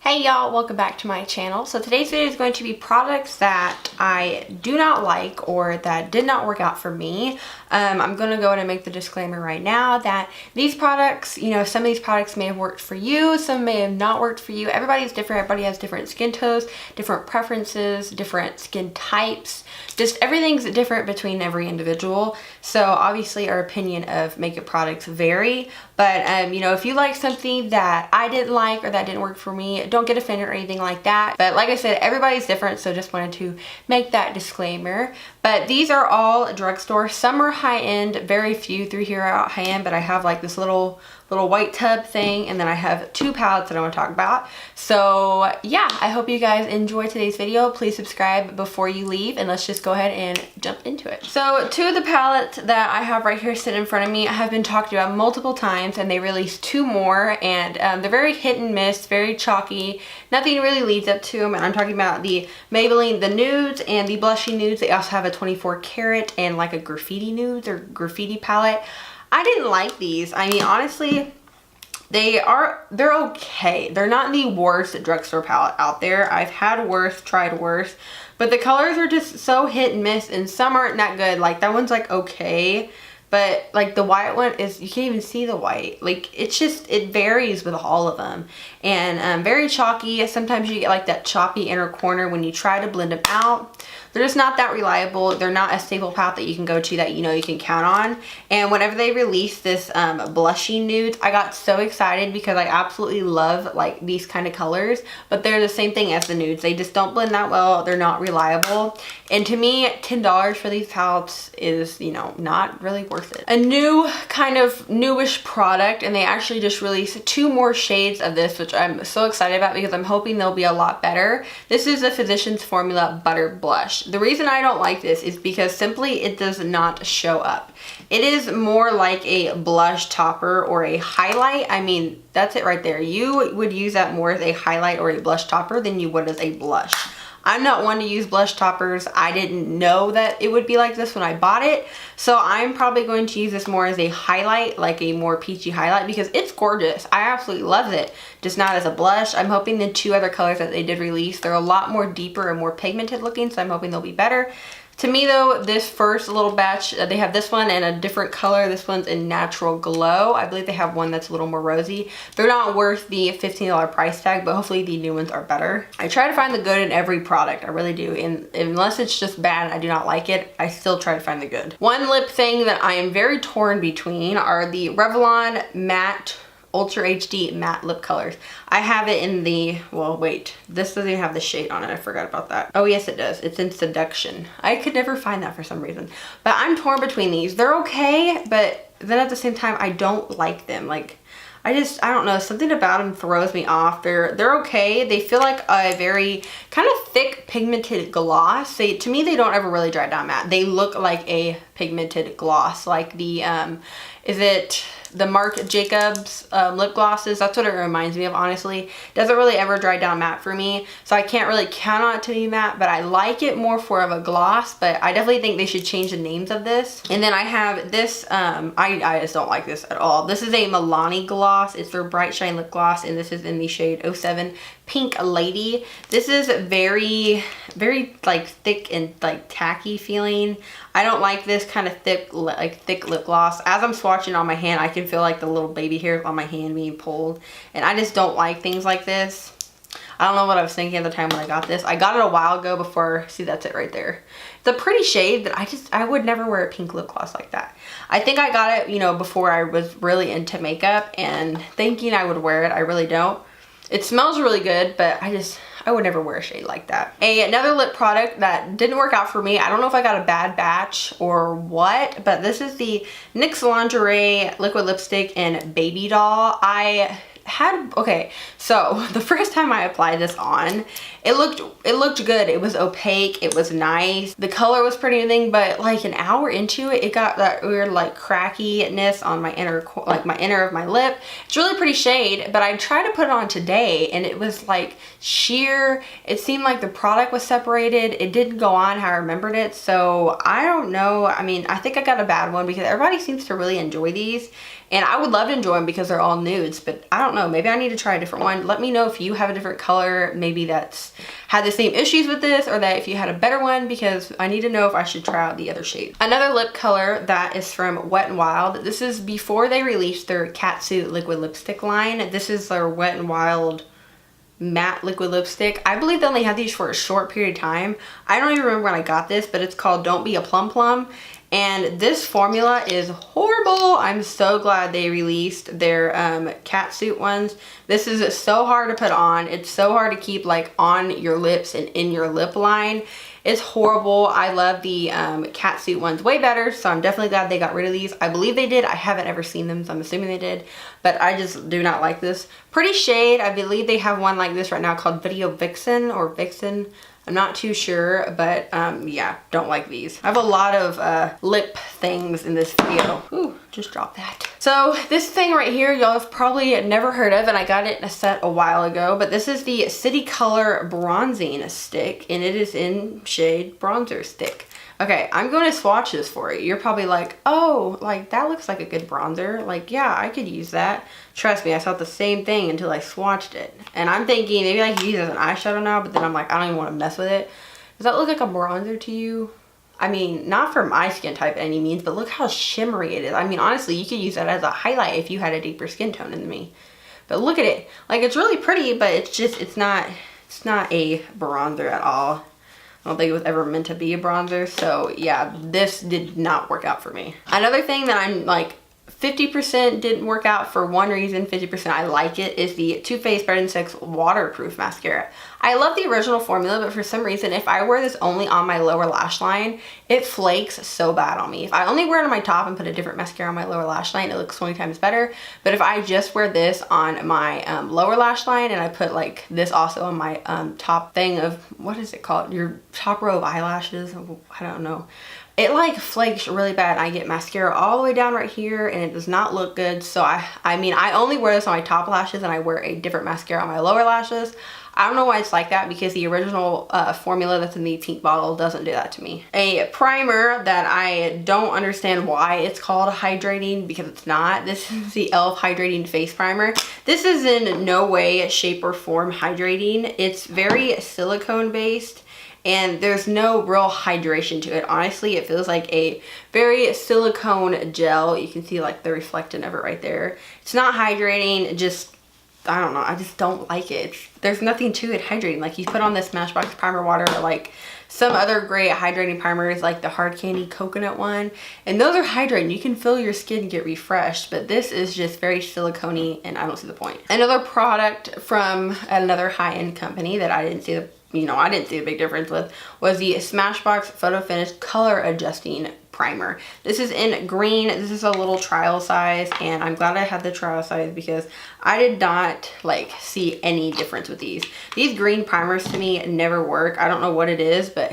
Hey y'all, welcome back to my channel. So today's video is going to be products that I do not like or that did not work out for me. I'm going to go ahead and make the disclaimer right now that these products, some of these products may have worked for you, some may have not worked for you. Everybody's different, everybody has different skin tones, different preferences, different skin types. Just everything's different between every individual. So obviously our opinion of makeup products vary. But if you like something that I didn't like or that didn't work for me, don't get offended or anything like that. But like I said, everybody's different, so just wanted to make that disclaimer. But these are all drugstore. Some are high-end, very few through here are high-end, but I have like this little white tub thing, and then I have two palettes that I want to talk about. So yeah, I hope you guys enjoy today's video. Please subscribe before you leave, and let's just go ahead and jump into it. So two of the palettes that I have right here sitting in front of me have been talked about multiple times, and they released two more, and they're very hit and miss, very chalky. Nothing really leads up to them, and I'm talking about the Maybelline, the Nudes, and the Blushy Nudes. They also have a 24 karat and like a graffiti nudes or graffiti palette. I didn't like these. I mean, honestly, they're okay. They're not the worst drugstore palette out there. I've had worse, tried worse, but the colors are just so hit and miss, and some aren't that good. Like that one's like okay, but like the white one is, you can't even see the white. Like it's just, it varies with all of them, and very chalky. Sometimes you get like that choppy inner corner when you try to blend them out. They're just not that reliable. They're not a staple palette that you can go to that you can count on. And whenever they released this blushy nudes, I got so excited because I absolutely love like these kind of colors, but they're the same thing as the nudes. They just don't blend that well. They're not reliable. And to me, $10 for these palettes is, not really worth it. A new kind of newish product, and they actually just released two more shades of this, which I'm so excited about because I'm hoping they'll be a lot better. This is the Physicians Formula Butter Blush. The reason I don't like this is because simply it does not show up. It is more like a blush topper or a highlight. I mean, that's it right there. You would use that more as a highlight or a blush topper than you would as a blush. I'm not one to use blush toppers. I didn't know that it would be like this when I bought it. So I'm probably going to use this more as a highlight, like a more peachy highlight, because it's gorgeous. I absolutely love it, just not as a blush. I'm hoping the two other colors that they did release, they're a lot more deeper and more pigmented looking, so I'm hoping they'll be better. To me though, this first little batch, they have this one in a different color. This one's in Natural Glow. I believe they have one that's a little more rosy. They're not worth the $15 price tag, but hopefully the new ones are better. I try to find the good in every product. I really do. And unless it's just bad and I do not like it, I still try to find the good. One lip thing that I am very torn between are the Revlon Matte Ultra HD matte lip colors. I have it in the, well wait, this doesn't even have the shade on it. I forgot about that. Oh yes it does. It's in Seduction. I could never find that for some reason. But I'm torn between these. They're okay, but then at the same time I don't like them. Like I don't know, something about them throws me off. They're okay. They feel like a very kind of thick pigmented gloss. To me they don't ever really dry down matte. They look like a pigmented gloss, like the is it the Marc Jacobs lip glosses? That's what it reminds me of, honestly. Doesn't really ever dry down matte for me, so I can't really count on it to be matte, but I like it more for of a gloss. But I definitely think they should change the names of this. And then I have this, I just don't like this at all. This is a Milani gloss. It's their Bright Shine lip gloss, and this is in the shade 07 Pink Lady. This is very like thick and like tacky feeling. I don't like this kind of thick lip gloss. As I'm swatching on my hand, I can feel like the little baby hairs on my hand being pulled, and I just don't like things like this. I don't know what I was thinking at the time when I got this. I got it a while ago before, see, that's it right there. It's a pretty shade that I would never wear a pink lip gloss like that. I think I got it, before I was really into makeup and thinking I would wear it. I really don't. It smells really good, but I would never wear a shade like that. Another lip product that didn't work out for me. I don't know if I got a bad batch or what, but this is the NYX Lingerie Liquid Lipstick in Baby Doll. Okay, so the first time I applied this on, it looked good. It was opaque, it was nice, the color was pretty anything, but like an hour into it, it got that weird like crackiness on my inner of my lip. It's really pretty shade, but I tried to put it on today and it was like sheer. It seemed like the product was separated. It didn't go on how I remembered it, so I don't know. I mean, I think I got a bad one because everybody seems to really enjoy these. And I would love to enjoy them because they're all nudes, but I don't know, maybe I need to try a different one. Let me know if you have a different color, maybe that's had the same issues with this, or that if you had a better one, because I need to know if I should try out the other shade. Another lip color that is from Wet n Wild. This is before they released their Catsuit liquid lipstick line. This is their Wet n Wild matte liquid lipstick. I believe they only had these for a short period of time. I don't even remember when I got this, but it's called Don't Be a Plum Plum. And this formula is horrible. I'm so glad they released their catsuit ones. This is so hard to put on. It's so hard to keep like on your lips and in your lip line. It's horrible. I love the catsuit ones way better, so I'm definitely glad they got rid of these. I believe they did. I haven't ever seen them, so I'm assuming they did, but I just do not like this. Pretty shade. I believe they have one like this right now called Video Vixen or Vixen. I'm not too sure, but yeah, don't like these. I have a lot of lip things in this video. Ooh, just dropped that. So this thing right here, y'all have probably never heard of, and I got it in a set a while ago, but this is the City Color Bronzing Stick, and it is in shade Bronzer Stick. Okay, I'm going to swatch this for you. You're probably like, oh, like that looks like a good bronzer. Like, yeah, I could use that. Trust me, I thought the same thing until I swatched it. And I'm thinking maybe I could use it as an eyeshadow now, but then I'm like, I don't even want to mess with it. Does that look like a bronzer to you? I mean, not for my skin type by any means, but look how shimmery it is. I mean, honestly, you could use that as a highlight if you had a deeper skin tone than me. But look at it. Like, it's really pretty, but it's just, it's not a bronzer at all. I don't think it was ever meant to be a bronzer. So yeah, this did not work out for me. Another thing that I'm like 50% didn't work out for one reason, 50% I like it, is the Too Faced Better Than Sex Waterproof Mascara. I love the original formula, but for some reason, if I wear this only on my lower lash line, it flakes so bad on me. If I only wear it on my top and put a different mascara on my lower lash line, it looks 20 times better. But if I just wear this on my lower lash line and I put like this also on my top thing of, what is it called? Your top row of eyelashes? I don't know. It like flakes really bad. I get mascara all the way down right here and it does not look good. So I mean, I only wear this on my top lashes and I wear a different mascara on my lower lashes. I don't know why it's like that, because the original formula that's in the pink bottle doesn't do that to me. A primer that I don't understand why it's called hydrating, because it's not. This is the e.l.f. Hydrating Face Primer. This is in no way, shape, or form hydrating. It's very silicone based. And there's no real hydration to it. Honestly, it feels like a very silicone gel. You can see like the reflectant of it right there. It's not hydrating, just, I don't know, I just don't like it. There's nothing to it hydrating. Like, you put on this Smashbox primer water or like some other great hydrating primers like the Hard Candy Coconut one, and those are hydrating. You can feel your skin get refreshed, but this is just very silicone-y and I don't see the point. Another product from another high-end company that I didn't see the I didn't see a big difference with, was the Smashbox Photo Finish Color Adjusting Primer. This is in green. This is a little trial size, and I'm glad I had the trial size because I did not like see any difference with these. These green primers to me never work. I don't know what it is, but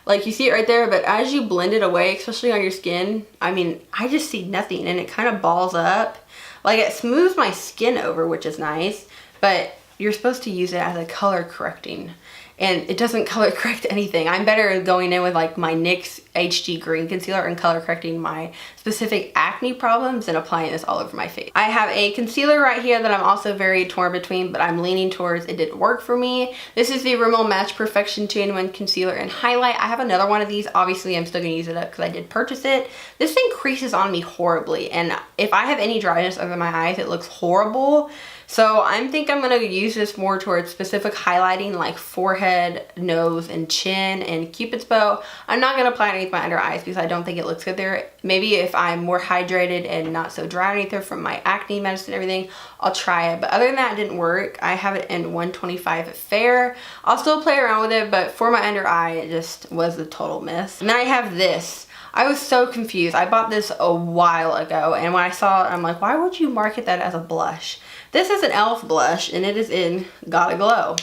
like, you see it right there, but as you blend it away, especially on your skin, I mean, I just see nothing, and it kind of balls up. Like, it smooths my skin over, which is nice, but you're supposed to use it as a color correcting, and it doesn't color correct anything. I'm better going in with like my NYX HD Green Concealer and color correcting my specific acne problems and applying this all over my face. I have a concealer right here that I'm also very torn between, but I'm leaning towards it didn't work for me. This is the Rimmel Match Perfection 2-in-1 Concealer and Highlight. I have another one of these. Obviously, I'm still gonna use it up because I did purchase it. This thing creases on me horribly, and if I have any dryness under my eyes, it looks horrible. So I think I'm going to use this more towards specific highlighting like forehead, nose, and chin, and Cupid's bow. I'm not going to apply it underneath my under eyes because I don't think it looks good there. Maybe if I'm more hydrated and not so dry underneath there from my acne medicine and everything, I'll try it. But other than that, it didn't work. I have it in 125 Fair. I'll still play around with it, but for my under eye, it just was a total miss. And then I have this. I was so confused. I bought this a while ago, and when I saw it, I'm like, why would you market that as a blush? This is an e.l.f. blush, and it is in Gotta Glow.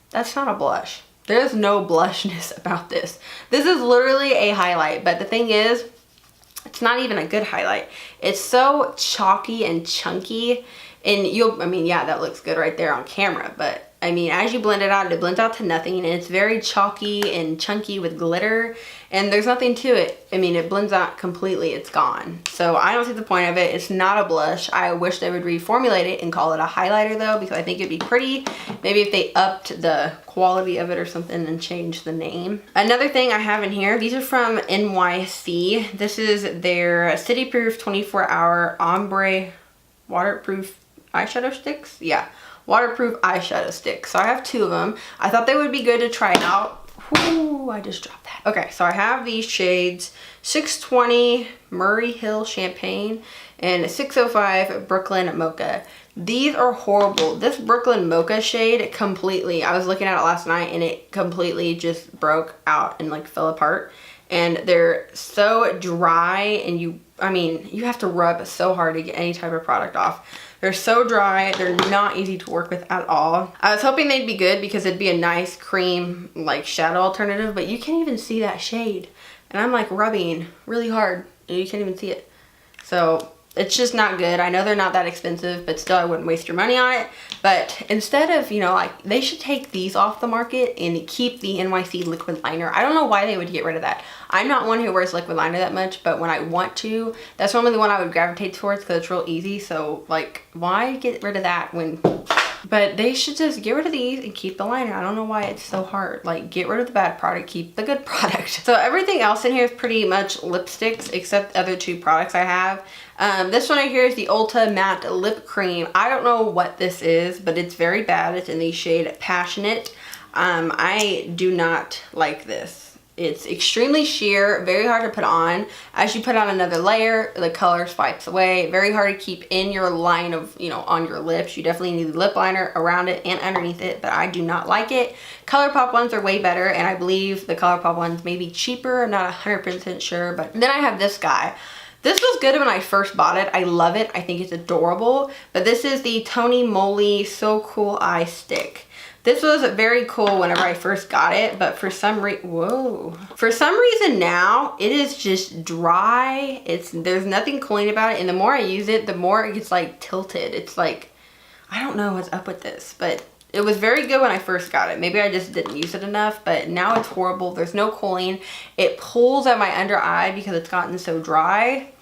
That's not a blush. There's no blushness about this. This is literally a highlight, but the thing is, it's not even a good highlight. It's so chalky and chunky, and I mean, yeah, that looks good right there on camera, but I mean, as you blend it out, it blends out to nothing, and it's very chalky and chunky with glitter, and there's nothing to it. I mean, it blends out completely. It's gone. So I don't see the point of it. It's not a blush. I wish they would reformulate it and call it a highlighter though, because I think it'd be pretty. Maybe if they upped the quality of it or something and changed the name. Another thing I have in here, these are from NYC. This is their City Proof 24-hour ombre waterproof eyeshadow sticks. Yeah, waterproof eyeshadow sticks. So I have 2 of them. I thought they would be good to try out. Ooh, I just dropped that. Okay, so I have these shades, 620 Murray Hill Champagne and 605 Brooklyn Mocha. These are horrible. This Brooklyn Mocha shade completely, I was looking at it last night and it completely just broke out and like fell apart. And they're so dry, and I mean, you have to rub so hard to get any type of product off. They're so dry. They're not easy to work with at all. I was hoping they'd be good because it'd be a nice cream like shadow alternative, but you can't even see that shade. And I'm like rubbing really hard and you can't even see it. So it's just not good. I know they're not that expensive, but still I wouldn't waste your money on it. But instead of, you know, like, they should take these off the market and keep the NYC liquid liner. I don't know why they would get rid of that. I'm not one who wears liquid liner that much, but when I want to, that's normally the one I would gravitate towards because it's real easy. So like, why get rid of that when... But they should just get rid of these and keep the liner. I don't know why it's so hard. Like, get rid of the bad product, keep the good product. So everything else in here is pretty much lipsticks except the other 2 products I have. This one right here is the Ulta Matte Lip Cream. I don't know what this is, but it's very bad. It's in the shade Passionate. I do not like this. It's extremely sheer, very hard to put on. As you put on another layer, the color swipes away. Very hard to keep in your line of, you know, on your lips. You definitely need the lip liner around it and underneath it, but I do not like it. ColourPop ones are way better, and I believe the ColourPop ones may be cheaper. I'm not 100% sure, but then I have this guy. This was good when I first bought it. I love it. I think it's adorable, but this is the Tony Moly So Cool Eye Stick. This was very cool whenever I first got it, but for some reason now it is just dry. There's nothing cooling about it, and the more I use it, the more it gets like tilted. It's like, I don't know what's up with this, but it was very good when I first got it. Maybe I just didn't use it enough, but now it's horrible. There's no cooling. It pulls at my under eye because it's gotten so dry.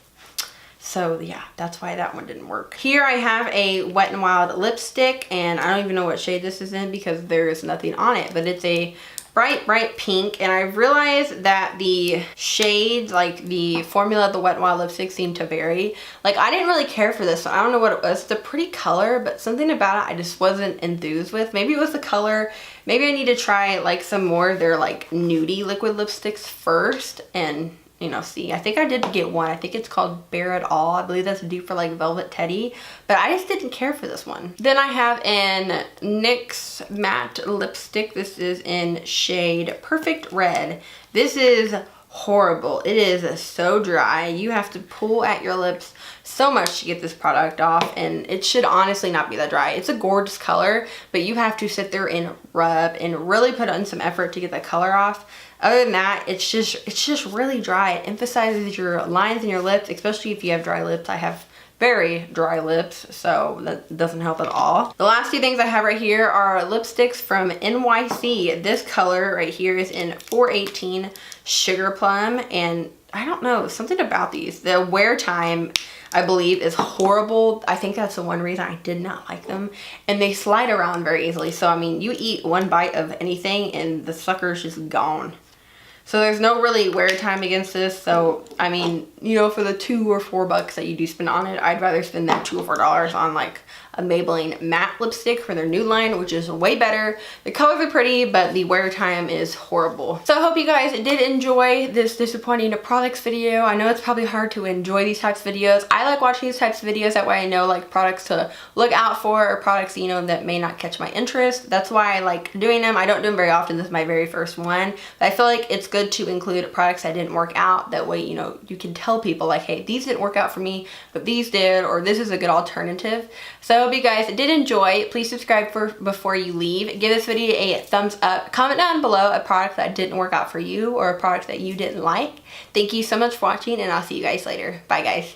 So yeah, that's why that one didn't work. Here I have a Wet n Wild lipstick, and I don't even know what shade this is in because there's nothing on it, but it's a bright pink, and I've realized that the shades, like the formula of the Wet n Wild lipstick, seem to vary. Like, I didn't really care for this one. I don't know what it was. It's a pretty color, but something about it I just wasn't enthused with. Maybe it was the color. Maybe I need to try like some more of their like nudie liquid lipsticks first and, you know, see. I think I did get one. I think it's called Bare It All. I believe that's a dupe for like Velvet Teddy, but I just didn't care for this one. Then I have an NYX matte lipstick. This is in shade Perfect Red. This is horrible. It is so dry. You have to pull at your lips so much to get this product off, and it should honestly not be that dry. It's a gorgeous color, but you have to sit there and rub and really put in some effort to get the color off. Other than that, it's just really dry. It emphasizes your lines in your lips, especially if you have dry lips. I have very dry lips, so that doesn't help at all. The last 2 things I have right here are lipsticks from NYC. This color right here is in 418 Sugar Plum, and I don't know, something about these. The wear time, I believe, is horrible. I think that's the one reason I did not like them. And they slide around very easily. So, I mean, you eat one bite of anything and the sucker's just gone. So there's no really wear time against this. So, I mean, you know, for the $2 or $4 that you do spend on it, I'd rather spend that $2 or $4 on like a Maybelline matte lipstick for their new line, which is way better. The colors are pretty, but the wear time is horrible. So I hope you guys did enjoy this disappointing products video. I know it's probably hard to enjoy these types of videos. I like watching these types of videos. That way I know like products to look out for, or products, you know, that may not catch my interest. That's why I like doing them. I don't do them very often. This is my very first one, but I feel like it's good to include products that didn't work out. That way, you know, you can tell people like, hey, these didn't work out for me, but these did, or this is a good alternative. So I hope you guys did enjoy. Please subscribe before you leave. Give this video a thumbs up. Comment down below a product that didn't work out for you or a product that you didn't like. Thank you so much for watching, and I'll see you guys later. Bye, guys.